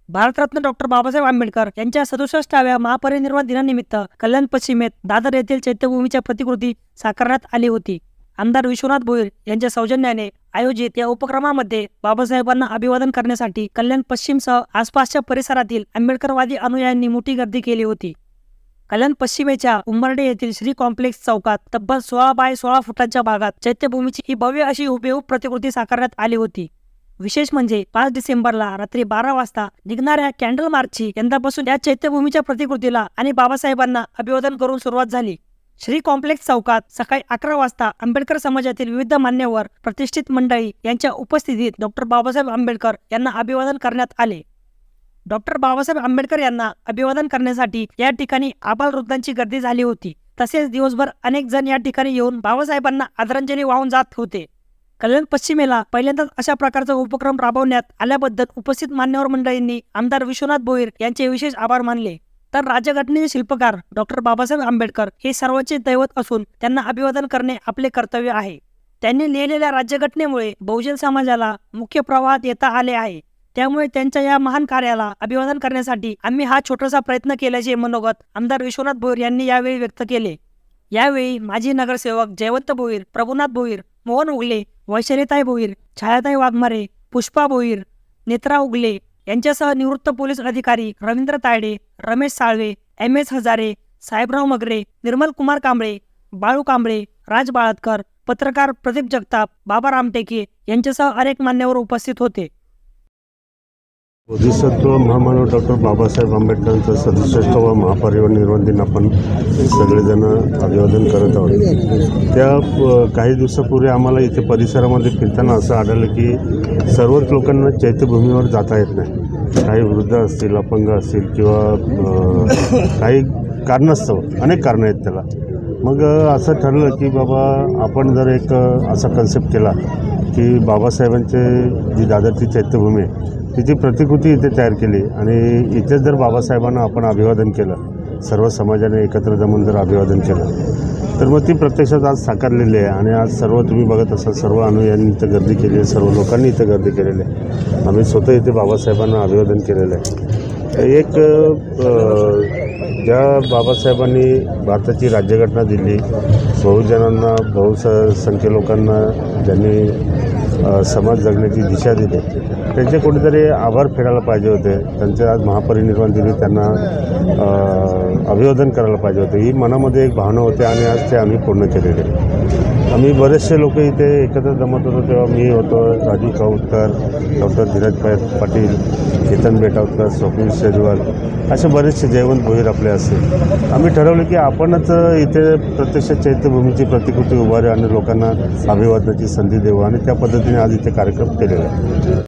Bharat Ratna doctor Babasaheb Ambedkar यांच्या 67व्या महापरिनिर्वाण दिनानिमित्त कल्याण पश्चिमेत दादर येथील चैत्यभूमीच्या प्रतिकृती साकारण्यात आली होती। आमदार विश्वनाथ भोईर यांच्या सौजन्याने आयोजित या उपक्रमामध्ये बाबासाहेबांना अभिवादन करण्यासाठी कल्याण पश्चिमसह आसपासच्या परिसरातील आंबेडकरवादी अनुयायांनी मोठी गर्दी केली होती। कल्याण पश्चिमेच्या उंबर्डे येथील श्री कॉम्प्लेक्स चौकात तब्बल 16 बाय 16 फुटांच्या भागात चैत्यभूमीची ही भव्य अशी हुबेहूब प्रतिकृती साकारण्यात आली होती। विशेष म्हणजे 5 डिसेंबरला रात्री 12 वाजता निघणाऱ्या कॅन्डल मार्चची यंदापासून या चैत्यभूमीच्या प्रतिकृतीला आणि बाबासाहेबांना अभिवादन करून सुरुवात झाली। श्री कॉम्प्लेक्स चौकात सकाळी 11 वाजता आंबेडकर समाजातील विविध मान्यवर प्रतिष्ठित मंडळी यांच्या उपस्थितीत डॉक्टर बाबासाहेब आंबेडकर यांना अभिवादन करण्यात आले। डॉक्टर बाबासाहेब आंबेडकर यांना अभिवादन करण्यासाठी या ठिकाणी आबालवृद्धांची गर्दी झाली होती। तसेच दिवसभर अनेक जण या ठिकाणी येऊन बाबासाहेबांना आदरांजली वाहून जात होते। कल्याण पश्चिमेला पहिल्यांदाच अशा प्रकारचा उपक्रम राबवण्यात आल्याबद्दल उपस्थित मान्यवर मंडळींनी आमदार विश्वनाथ भोईर यांचे विशेष आभार मानले। तर राज्यघटनेचे शिल्पकार डॉक्टर बाबासाहेब आंबेडकर हे सर्वांचे दैवत असून त्यांना अभिवादन करणे आपले कर्तव्य आहे। त्यांनी लिहिलेल्या राज्यघटनेमुळे बहुजन समाजाला मुख्य प्रवाहात येता आले आहे। त्यामुळे त्यांच्या या महान कार्याला अभिवादन करण्यासाठी आम्ही हा छोटासा प्रयत्न केल्याचे मनोगत आमदार विश्वनाथ भोईर यांनी यावेळी व्यक्त केले। यावेळी माजी नगरसेवक जयवंत भोईर, प्रभुनाथ भोईर, मोहन उगले, वैशालीताई भोईर, छायाताई वाघमारे, पुष्पा भोईर, नेत्रा उगले यांच्यासह निवृत्त पोलीस अधिकारी रवींद्र तायडे, रमेश साळवे, MS हजारे, साहेबराव मगरे, निर्मल कुमार कांबळे, बाळू कांबळे, राज बाळतकर, पत्रकार प्रदीप जगताप, बाबा रामटेके यांच्यासह अनेक मान्यवर उपस्थित होते। बोधिसत्व महामानव डॉक्टर बाबासाहेब आंबेडकरांचा 67वा महापरिनिर्वाण दिन आपण सगळेजण अभिवादन करत आहोत। त्या काही दिवसापूर्वी आम्हाला इथे परिसरामध्ये फिरताना असं आढळलं की सर्वच लोकांना चैत्यभूमीवर जाता येत नाही। काही वृद्ध असतील, अपंग असतील किंवा काही कारणास्तव, अनेक कारणं आहेत त्याला। मग असं ठरलं की बाबा आपण जर एक असा कन्सेप्ट केला की बाबासाहेबांचे जी दादरची चैत्यभूमी आहे तिची प्रतिकृती इथे तयार केली आणि इथेच जर बाबासाहेबांना आपण अभिवादन केलं, सर्व समाजाने एकत्र जमून जर अभिवादन केलं तर मग ती प्रत्यक्षात आज साकारलेली आहे। आणि आज सर्व तुम्ही बघत असाल, सर्व अनुयायांनी इथं गर्दी केली आहे, सर्व लोकांनी इथं गर्दी केलेली आहे। आम्ही स्वतः इथे बाबासाहेबांना अभिवादन केलेलं आहे। एक ज्या बाबासाहेबांनी भारताची राज्यघटना दिली, बहुजनांना, बहुसंख्य लोकांना ज्यांनी समाज जगण्याची दिशा दिली, त्यांचे कोणीतरी आभार फेडायला पाहिजे होते। त्यांचे आज महापरिनिर्वाण दिनी त्यांना अभिवादन करायला पाहिजे होते। ही मनामध्ये एक भावना होती आणि आज ते आम्ही पूर्ण केलेले। आम्ही बरेचसे लोक इथे एकत्र जमत होतो तेव्हा मी होतो, राजू काऊतकर, डॉक्टर धीरज पाटील, केतन बेटावकर, स्वप्नील शेजवाल, असे बरेचसे, जयवंत भोईर आपले असेल। आम्ही ठरवलं की आपणच इथे प्रत्यक्ष चैत्यभूमीची प्रतिकृती उभारू आणि लोकांना अभिवादनाची संधी देऊ आणि त्या पद्धतीने आज इथे कार्यक्रम केलेला आहे।